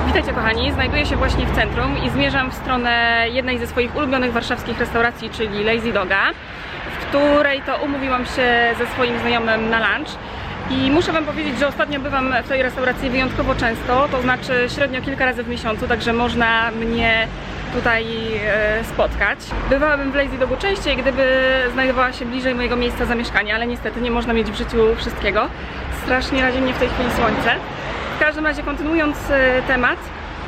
Witajcie kochani, znajduję się właśnie w centrum i zmierzam w stronę jednej ze swoich ulubionych warszawskich restauracji, czyli Lazy Doga, w której to umówiłam się ze swoim znajomym na lunch. I muszę wam powiedzieć, że ostatnio bywam w tej restauracji wyjątkowo często, to znaczy średnio kilka razy w miesiącu, także można mnie tutaj spotkać. Bywałabym w Lazy Dogu częściej, gdyby znajdowała się bliżej mojego miejsca zamieszkania, ale niestety nie można mieć w życiu wszystkiego. Strasznie radzi mnie w tej chwili słońce. W każdym razie, kontynuując temat,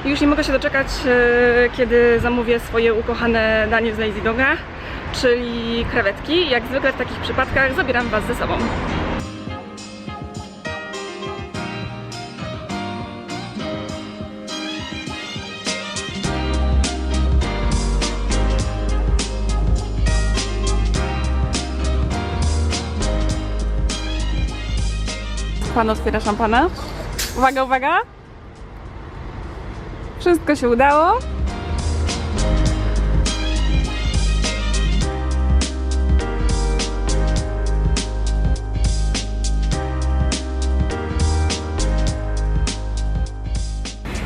już nie mogę się doczekać, kiedy zamówię swoje ukochane danie z Lazy Doga, czyli krewetki. Jak zwykle w takich przypadkach zabieram was ze sobą. Pan otwiera szampana. Uwaga, uwaga! Wszystko się udało.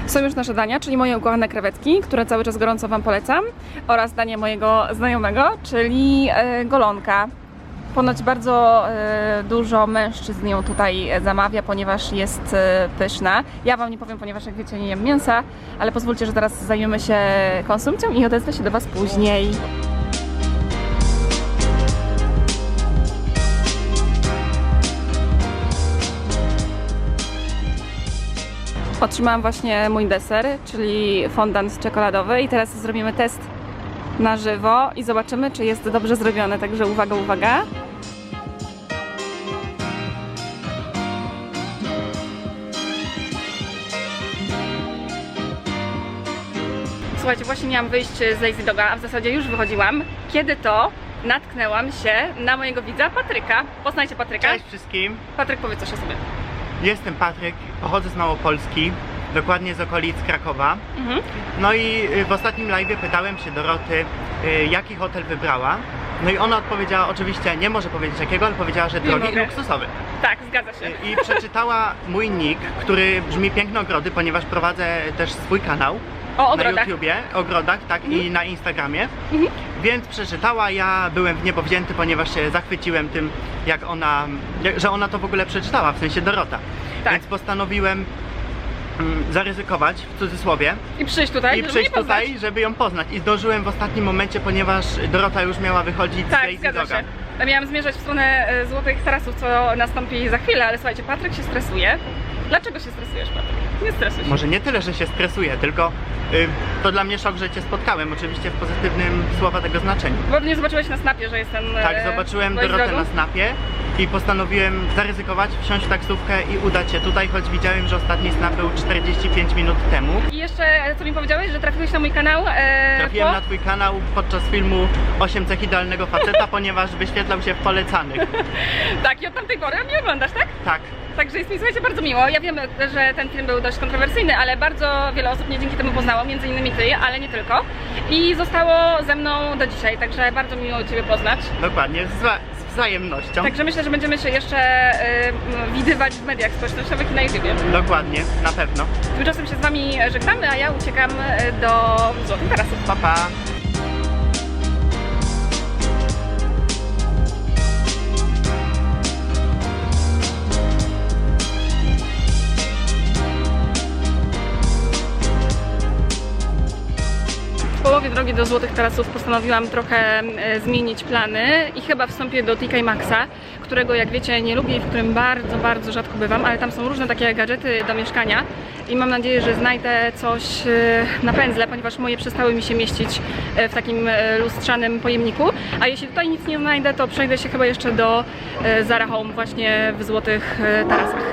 Są już nasze dania, czyli moje ukochane krewetki, które cały czas gorąco wam polecam, oraz danie mojego znajomego, czyli golonka. Ponoć bardzo dużo mężczyzn ją tutaj zamawia, ponieważ jest pyszna. Ja wam nie powiem, ponieważ jak wiecie, nie jem mięsa, ale pozwólcie, że teraz zajmiemy się konsumpcją i odezwę się do was później. Otrzymałam właśnie mój deser, czyli fondant czekoladowy, i teraz zrobimy test na żywo i zobaczymy, czy jest dobrze zrobione, także uwaga, uwaga. Słuchajcie, właśnie miałam wyjść z Lazy Doga, a w zasadzie już wychodziłam, kiedy to natknęłam się na mojego widza Patryka. Poznajcie Patryka. Cześć wszystkim. Patryk, powiedz coś o sobie. Jestem Patryk, pochodzę z Małopolski, dokładnie z okolic Krakowa. No i w ostatnim live'ie pytałem się Doroty, jaki hotel wybrała. No i ona odpowiedziała, oczywiście nie może powiedzieć jakiego, ale powiedziała, że drogi i luksusowy. Tak, zgadza się. I przeczytała mój nick, który brzmi Piękne Ogrody, ponieważ prowadzę też swój kanał na YouTubie, ogrodach, tak, i na Instagramie. Więc przeczytała, ja byłem w niebo wzięty, ponieważ się zachwyciłem tym, że ona to w ogóle przeczytała, w sensie Dorota. Tak. Więc postanowiłem zaryzykować, w cudzysłowie, i przyjść tutaj, żeby ją poznać. I zdążyłem w ostatnim momencie, ponieważ Dorota już miała wychodzić z Lazy Doga. Ja miałam zmierzać w stronę Złotych Tarasów, co nastąpi za chwilę, ale słuchajcie, Patryk się stresuje. Dlaczego się stresujesz, Patryk? Nie stresuj się. Może nie tyle, że się stresuję, tylko to dla mnie szok, że cię spotkałem, oczywiście w pozytywnym słowa tego znaczeniu. Bo nie zobaczyłeś na snapie, że jestem... Tak, zobaczyłem Dorotę na snapie i postanowiłem zaryzykować, wsiąść w taksówkę i udać się tutaj, choć widziałem, że ostatni snap był 45 minut temu. I jeszcze, co mi powiedziałeś, że trafiłeś na mój kanał? Trafiłem na twój kanał podczas filmu 8 cech idealnego faceta, ponieważ wyświetlał się w polecanych. Tak, i od tamtej pory mnie oglądasz, tak? Tak. Także jest mi, słuchajcie, bardzo miło. Ja wiem, że ten film był dość kontrowersyjny, ale bardzo wiele osób mnie dzięki temu poznało, między innymi ty, ale nie tylko. I zostało ze mną do dzisiaj, także bardzo miło ciebie poznać. Dokładnie, z wzajemnością. Także myślę, że będziemy się jeszcze widywać w mediach społecznościowych i na YouTubie. Dokładnie, na pewno. Tymczasem się z wami żegnamy, a ja uciekam do Złotych Tarasów. Pa, pa. W połowie drogi do Złotych Tarasów postanowiłam trochę zmienić plany i chyba wstąpię do TK Maxxa, którego, jak wiecie, nie lubię i w którym bardzo, bardzo rzadko bywam, ale tam są różne takie gadżety do mieszkania i mam nadzieję, że znajdę coś na pędzle, ponieważ moje przestały mi się mieścić w takim lustrzanym pojemniku, a jeśli tutaj nic nie znajdę, to przejdę się chyba jeszcze do Zara Home właśnie w Złotych Tarasach.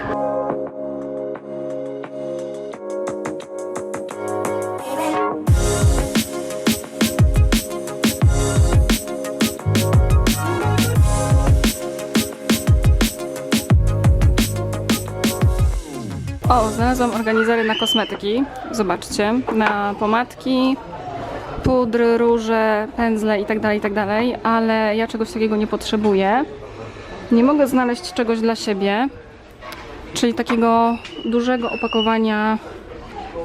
O, znalazłam organizery na kosmetyki. Zobaczcie, na pomadki, pudry, róże, pędzle itd., ale ja czegoś takiego nie potrzebuję. Nie mogę znaleźć czegoś dla siebie, czyli takiego dużego opakowania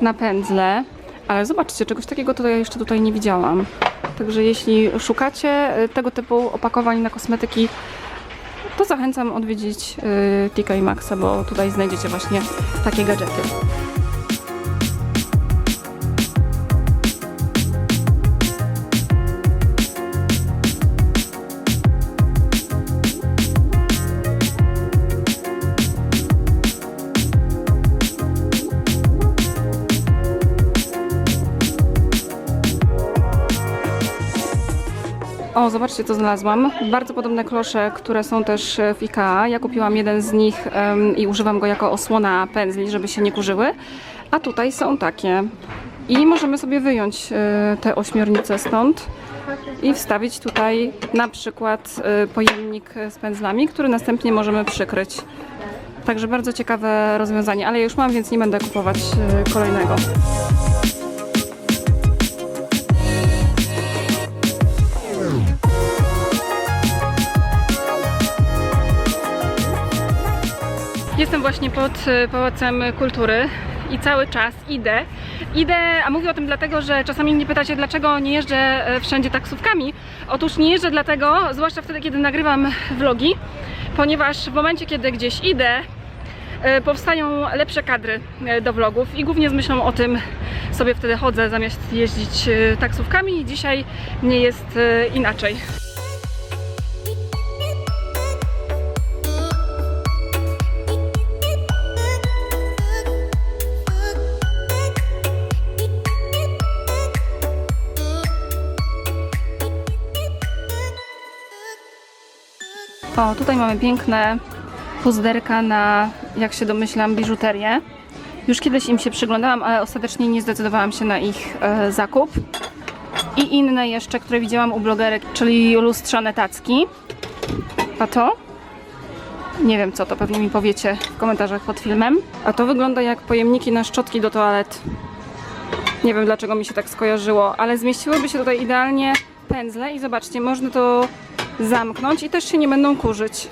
na pędzle, ale zobaczcie, czegoś takiego to ja jeszcze tutaj nie widziałam. Także jeśli szukacie tego typu opakowań na kosmetyki, to zachęcam odwiedzić TK Maxxa, bo tutaj znajdziecie właśnie takie gadżety. O, zobaczcie, co znalazłam. Bardzo podobne klosze, które są też w IKEA. Ja kupiłam jeden z nich i używam go jako osłona pędzli, żeby się nie kurzyły. A tutaj są takie. I możemy sobie wyjąć te ośmiornice stąd i wstawić tutaj na przykład pojemnik z pędzlami, który następnie możemy przykryć. Także bardzo ciekawe rozwiązanie, ale ja już mam, więc nie będę kupować kolejnego. Jestem właśnie pod Pałacem Kultury i cały czas idę, a mówię o tym dlatego, że czasami mnie pytacie, dlaczego nie jeżdżę wszędzie taksówkami. Otóż nie jeżdżę dlatego, zwłaszcza wtedy, kiedy nagrywam vlogi, ponieważ w momencie, kiedy gdzieś idę, powstają lepsze kadry do vlogów i głównie z myślą o tym sobie wtedy chodzę, zamiast jeździć taksówkami, i dzisiaj nie jest inaczej. O, tutaj mamy piękne puzderka na, jak się domyślam, biżuterię. Już kiedyś im się przyglądałam, ale ostatecznie nie zdecydowałam się na ich zakup. I inne jeszcze, które widziałam u blogerek, czyli lustrzane tacki. A to? Nie wiem co to, pewnie mi powiecie w komentarzach pod filmem. A to wygląda jak pojemniki na szczotki do toalet. Nie wiem, dlaczego mi się tak skojarzyło, ale zmieściłyby się tutaj idealnie pędzle i zobaczcie, można to zamknąć i też się nie będą kurzyć.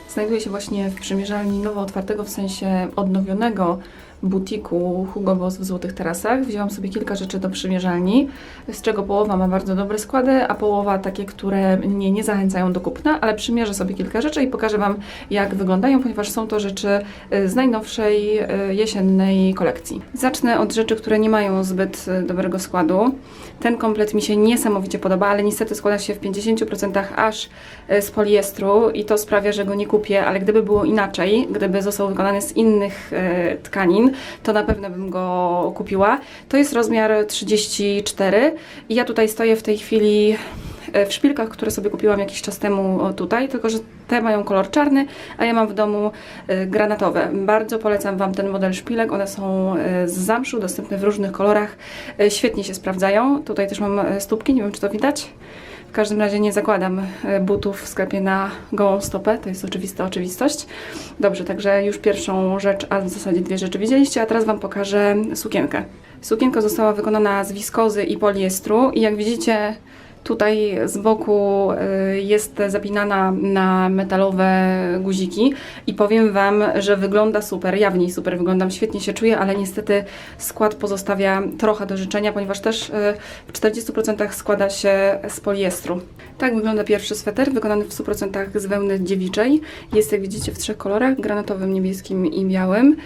Znajduję się właśnie w przymierzalni nowo otwartego, w sensie odnowionego butiku Hugo Boss w Złotych Tarasach. Wzięłam sobie kilka rzeczy do przymierzalni, z czego połowa ma bardzo dobre składy, a połowa takie, które mnie nie zachęcają do kupna, ale przymierzę sobie kilka rzeczy i pokażę Wam, jak wyglądają, ponieważ są to rzeczy z najnowszej jesiennej kolekcji. Zacznę od rzeczy, które nie mają zbyt dobrego składu. Ten komplet mi się niesamowicie podoba, ale niestety składa się w 50% aż z poliestru i to sprawia, że go nie kupię, ale gdyby było inaczej, gdyby został wykonany z innych tkanin, to na pewno bym go kupiła. To jest rozmiar 34 i ja tutaj stoję w tej chwili w szpilkach, które sobie kupiłam jakiś czas temu tutaj, tylko że te mają kolor czarny, a ja mam w domu granatowe. Bardzo polecam Wam ten model szpilek, one są z zamszu, dostępne w różnych kolorach, świetnie się sprawdzają. Tutaj też mam stópki, nie wiem czy to widać. W każdym razie nie zakładam butów w sklepie na gołą stopę, to jest oczywista oczywistość. Dobrze, także już pierwszą rzecz, a w zasadzie dwie rzeczy widzieliście, a teraz Wam pokażę sukienkę. Sukienka została wykonana z wiskozy i poliestru i jak widzicie, tutaj z boku jest zapinana na metalowe guziki i powiem Wam, że wygląda super, ja w niej super wyglądam, świetnie się czuję, ale niestety skład pozostawia trochę do życzenia, ponieważ też w 40% składa się z poliestru. Tak wygląda pierwszy sweter, wykonany w 100% z wełny dziewiczej. Jest, jak widzicie, w trzech kolorach, granatowym, niebieskim i białym.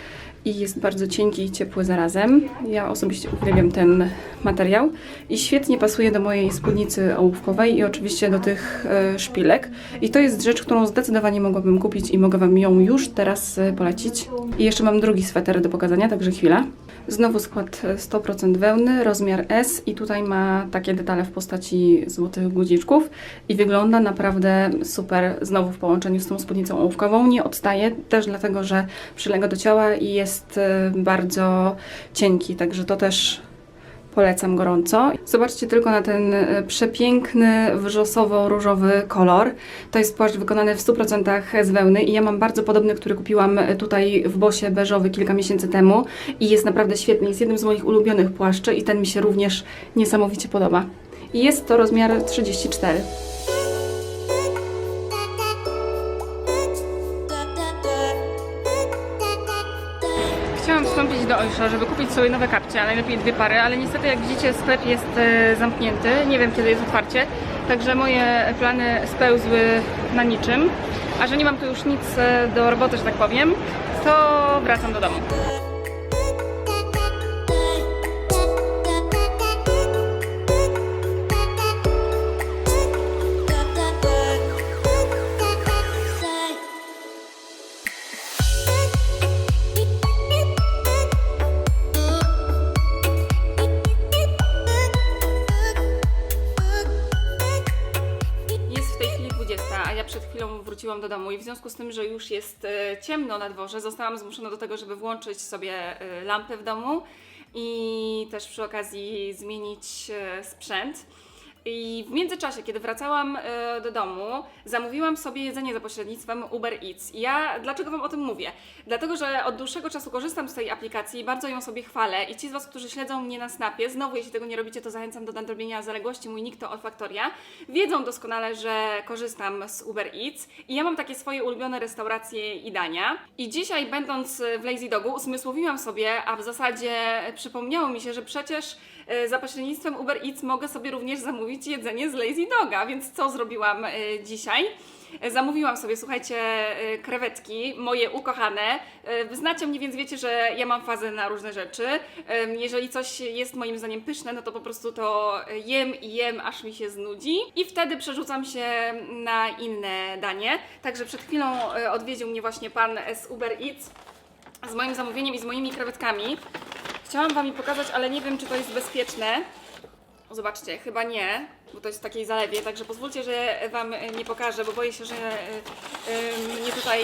I jest bardzo cienki i ciepły zarazem. Ja osobiście uwielbiam ten materiał i świetnie pasuje do mojej spódnicy ołówkowej i oczywiście do tych szpilek. I to jest rzecz, którą zdecydowanie mogłabym kupić i mogę Wam ją już teraz polecić. I jeszcze mam drugi sweter do pokazania, także chwila. Znowu skład 100% wełny, rozmiar S i tutaj ma takie detale w postaci złotych guziczków i wygląda naprawdę super, znowu w połączeniu z tą spódnicą ołówkową. Nie odstaje, też dlatego, że przylega do ciała i jest bardzo cienki, także to też polecam gorąco. Zobaczcie tylko na ten przepiękny, wrzosowo-różowy kolor. To jest płaszcz wykonany w 100% z wełny i ja mam bardzo podobny, który kupiłam tutaj w Bosie beżowy kilka miesięcy temu i jest naprawdę świetny. Jest jednym z moich ulubionych płaszczy i ten mi się również niesamowicie podoba. I jest to rozmiar 34. Chciałam wstąpić do Oysza, żeby kupić sobie nowe kapcie, a najlepiej 2 pary, ale niestety jak widzicie sklep jest zamknięty, nie wiem kiedy jest otwarcie, także moje plany spełzły na niczym, a że nie mam tu już nic do roboty, że tak powiem, to wracam do domu. A ja przed chwilą wróciłam do domu i w związku z tym, że już jest ciemno na dworze, zostałam zmuszona do tego, żeby włączyć sobie lampy w domu i też przy okazji zmienić sprzęt. I w międzyczasie, kiedy wracałam do domu, zamówiłam sobie jedzenie za pośrednictwem Uber Eats. I dlaczego Wam o tym mówię? Dlatego, że od dłuższego czasu korzystam z tej aplikacji, bardzo ją sobie chwalę i ci z Was, którzy śledzą mnie na Snapie, znowu jeśli tego nie robicie, to zachęcam do nadrobienia zaległości, mój nick to Olfaktoria, wiedzą doskonale, że korzystam z Uber Eats i ja mam takie swoje ulubione restauracje i dania. I dzisiaj, będąc w Lazy Dogu, uzmysłowiłam sobie, a w zasadzie przypomniało mi się, że przecież za pośrednictwem Uber Eats mogę sobie również zamówić jedzenie z Lazy Doga, więc co zrobiłam dzisiaj? Zamówiłam sobie, słuchajcie, krewetki, moje ukochane. Znacie mnie, więc wiecie, że ja mam fazę na różne rzeczy. Jeżeli coś jest moim zdaniem pyszne, no to po prostu to jem i jem, aż mi się znudzi. I wtedy przerzucam się na inne danie. Także przed chwilą odwiedził mnie właśnie pan z Uber Eats z moim zamówieniem i z moimi krewetkami. Chciałam Wam je pokazać, ale nie wiem, czy to jest bezpieczne. Zobaczcie, chyba nie, bo to jest w takiej zalewie, także pozwólcie, że Wam nie pokażę, bo boję się, że mnie tutaj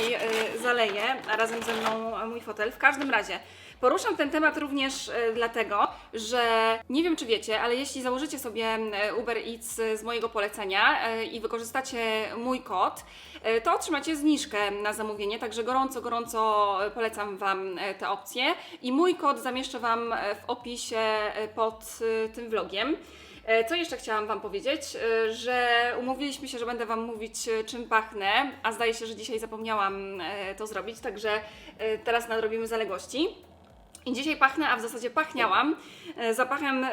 zaleje, a razem ze mną mój fotel. W każdym razie poruszam ten temat również dlatego, że nie wiem, czy wiecie, ale jeśli założycie sobie Uber Eats z mojego polecenia i wykorzystacie mój kod, to otrzymacie zniżkę na zamówienie, także gorąco polecam Wam tę opcję i mój kod zamieszczę Wam w opisie pod tym vlogiem. Co jeszcze chciałam Wam powiedzieć, że umówiliśmy się, że będę Wam mówić, czym pachnę, a zdaje się, że dzisiaj zapomniałam to zrobić, także teraz nadrobimy zaległości. I dzisiaj pachnę, a w zasadzie pachniałam zapachem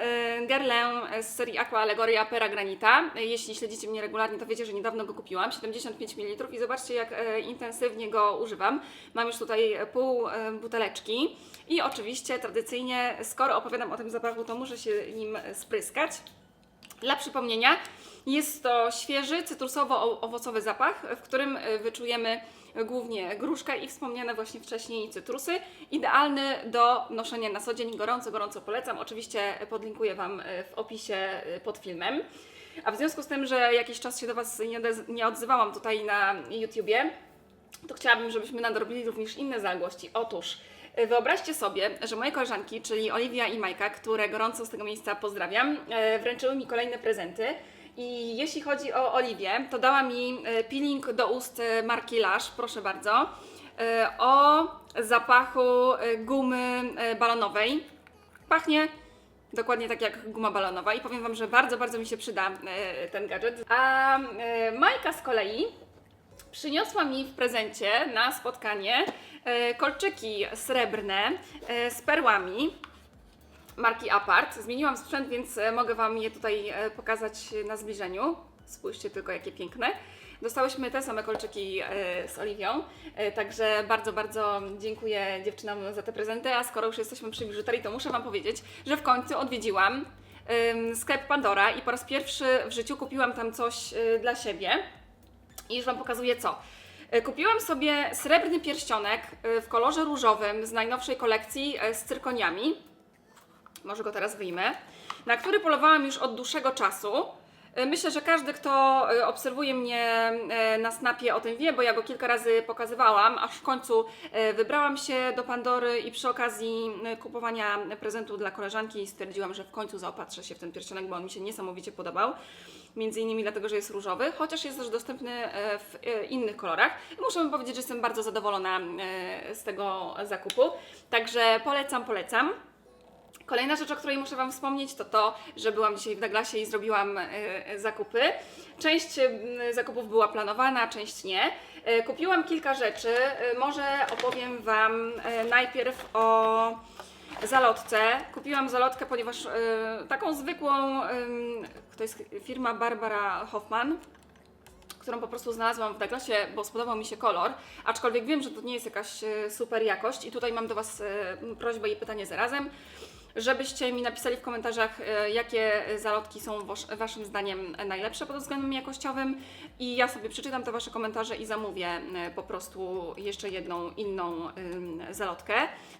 Guerlain z serii Aqua Allegoria Pera Granita. Jeśli śledzicie mnie regularnie, to wiecie, że niedawno go kupiłam, 75 ml i zobaczcie, jak intensywnie go używam. Mam już tutaj pół buteleczki i oczywiście tradycyjnie, skoro opowiadam o tym zapachu, to muszę się nim spryskać. Dla przypomnienia, jest to świeży, cytrusowo-owocowy zapach, w którym wyczujemy głównie gruszkę i wspomniane właśnie wcześniej cytrusy. Idealny do noszenia na co dzień, gorąco polecam. Oczywiście podlinkuję Wam w opisie pod filmem. A w związku z tym, że jakiś czas się do Was nie odzywałam tutaj na YouTubie, to chciałabym, żebyśmy nadrobili również inne zaległości. Otóż wyobraźcie sobie, że moje koleżanki, czyli Oliwia i Majka, które gorąco z tego miejsca pozdrawiam, wręczyły mi kolejne prezenty. I jeśli chodzi o Oliwię, to dała mi peeling do ust marki Lush, proszę bardzo, o zapachu gumy balonowej. Pachnie dokładnie tak jak guma balonowa i powiem Wam, że bardzo mi się przyda ten gadżet. A Majka z kolei przyniosła mi w prezencie na spotkanie kolczyki srebrne z perłami marki Apart. Zmieniłam sprzęt, więc mogę Wam je tutaj pokazać na zbliżeniu. Spójrzcie tylko, jakie piękne. Dostałyśmy te same kolczyki z Oliwią, także bardzo dziękuję dziewczynom za te prezenty, a skoro już jesteśmy przy biżuterii, to muszę Wam powiedzieć, że w końcu odwiedziłam sklep Pandora i po raz pierwszy w życiu kupiłam tam coś dla siebie i już Wam pokazuję co. Kupiłam sobie srebrny pierścionek w kolorze różowym z najnowszej kolekcji z cyrkoniami. może go teraz wyjmę, na który polowałam już od dłuższego czasu. Myślę, że każdy, kto obserwuje mnie na Snapie, o tym wie, bo ja go kilka razy pokazywałam, aż w końcu wybrałam się do Pandory i przy okazji kupowania prezentu dla koleżanki stwierdziłam, że w końcu zaopatrzę się w ten pierścionek, bo on mi się niesamowicie podobał. Między innymi dlatego, że jest różowy, chociaż jest też dostępny w innych kolorach. I muszę wam powiedzieć, że jestem bardzo zadowolona z tego zakupu. Także polecam. Kolejna rzecz, o której muszę wam wspomnieć, to to, że byłam dzisiaj w Douglasie i zrobiłam zakupy. Część zakupów była planowana, część nie. Kupiłam kilka rzeczy. Może opowiem wam najpierw o zalotce. Kupiłam zalotkę, ponieważ taką zwykłą, to jest firma Barbara Hoffman, którą po prostu znalazłam w Douglasie, bo spodobał mi się kolor, aczkolwiek wiem, że to nie jest jakaś super jakość i tutaj mam do was prośbę i pytanie zarazem, żebyście mi napisali w komentarzach, jakie zalotki są waszym zdaniem najlepsze pod względem jakościowym i ja sobie przeczytam te wasze komentarze i zamówię po prostu jeszcze jedną inną zalotkę.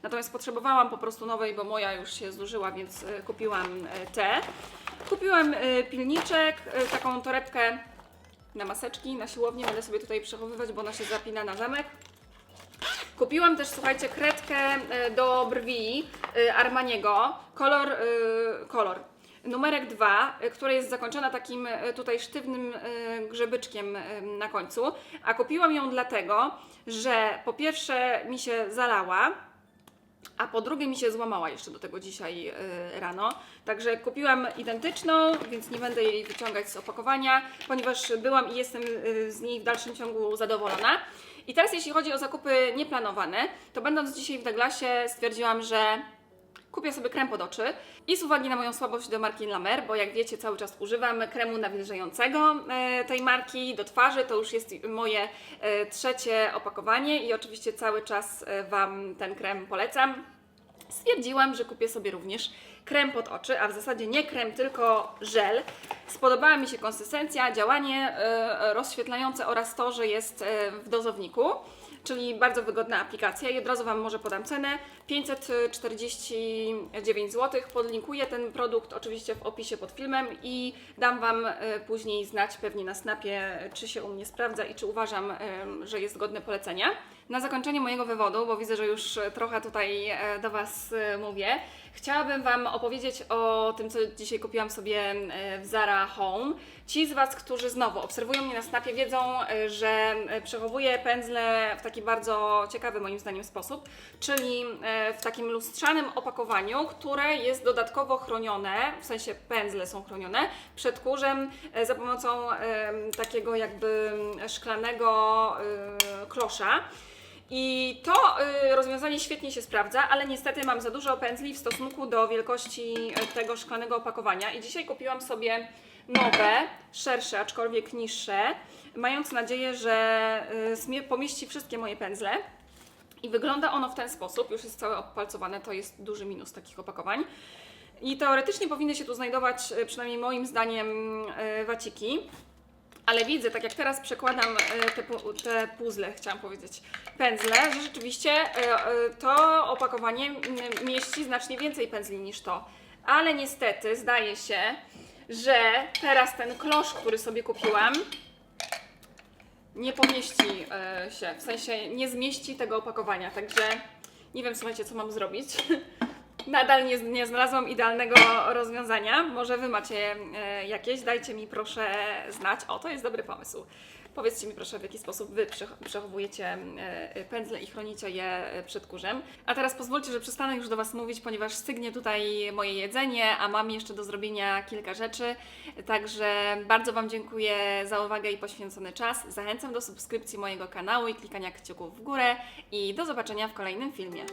Natomiast potrzebowałam po prostu nowej, bo moja już się zużyła, więc kupiłam te. Kupiłam pilniczek, taką torebkę na maseczki, na siłownię, będę sobie tutaj przechowywać, bo ona się zapina na zamek. Kupiłam też, słuchajcie, kredkę do brwi Armaniego, kolor numerek 2, która jest zakończona takim tutaj sztywnym grzebyczkiem na końcu, a kupiłam ją dlatego, że po pierwsze mi się zalała, a po drugie mi się złamała jeszcze do tego dzisiaj rano. Także kupiłam identyczną, więc nie będę jej wyciągać z opakowania, ponieważ byłam i jestem z niej w dalszym ciągu zadowolona. I teraz jeśli chodzi o zakupy nieplanowane, to będąc dzisiaj w Douglasie stwierdziłam, że kupię sobie krem pod oczy i z uwagi na moją słabość do marki La Mer, bo jak wiecie cały czas używam kremu nawilżającego tej marki do twarzy, to już jest moje trzecie opakowanie i oczywiście cały czas wam ten krem polecam. Stwierdziłam, że kupię sobie również krem pod oczy, a w zasadzie nie krem, tylko żel. Spodobała mi się konsystencja, działanie rozświetlające oraz to, że jest w dozowniku, czyli bardzo wygodna aplikacja i od razu wam może podam cenę. 549 zł. Podlinkuję ten produkt oczywiście w opisie pod filmem i dam wam później znać pewnie na Snapie, czy się u mnie sprawdza i czy uważam, że jest godne polecenia. Na zakończenie mojego wywodu, bo widzę, że już trochę tutaj do was mówię, chciałabym wam opowiedzieć o tym, co dzisiaj kupiłam sobie w Zara Home. Ci z was, którzy znowu obserwują mnie na Snapie, wiedzą, że przechowuję pędzle w taki bardzo ciekawy moim zdaniem sposób, czyli w takim lustrzanym opakowaniu, które jest dodatkowo chronione, w sensie pędzle są chronione przed kurzem za pomocą takiego jakby szklanego klosza. I to rozwiązanie świetnie się sprawdza, ale niestety mam za dużo pędzli w stosunku do wielkości tego szklanego opakowania i dzisiaj kupiłam sobie nowe, szersze, aczkolwiek niższe, mając nadzieję, że pomieści wszystkie moje pędzle. I wygląda ono w ten sposób, już jest całe obpalcowane, to jest duży minus takich opakowań. I teoretycznie powinny się tu znajdować, przynajmniej moim zdaniem, waciki. Ale widzę, tak jak teraz przekładam te puzzle, chciałam powiedzieć, pędzle, że rzeczywiście to opakowanie mieści znacznie więcej pędzli niż to. Ale niestety zdaje się, że teraz ten klosz, który sobie kupiłam, nie pomieści się, w sensie nie zmieści tego opakowania, także nie wiem, słuchajcie, co mam zrobić. Nadal nie znalazłam idealnego rozwiązania. Może wy macie jakieś? Dajcie mi proszę znać. O, to jest dobry pomysł. Powiedzcie mi proszę, w jaki sposób wy przechowujecie pędzle i chronicie je przed kurzem. A teraz pozwólcie, że przestanę już do was mówić, ponieważ stygnie tutaj moje jedzenie, a mam jeszcze do zrobienia kilka rzeczy. Także bardzo wam dziękuję za uwagę i poświęcony czas. Zachęcam do subskrypcji mojego kanału i klikania kciuków w górę i do zobaczenia w kolejnym filmie.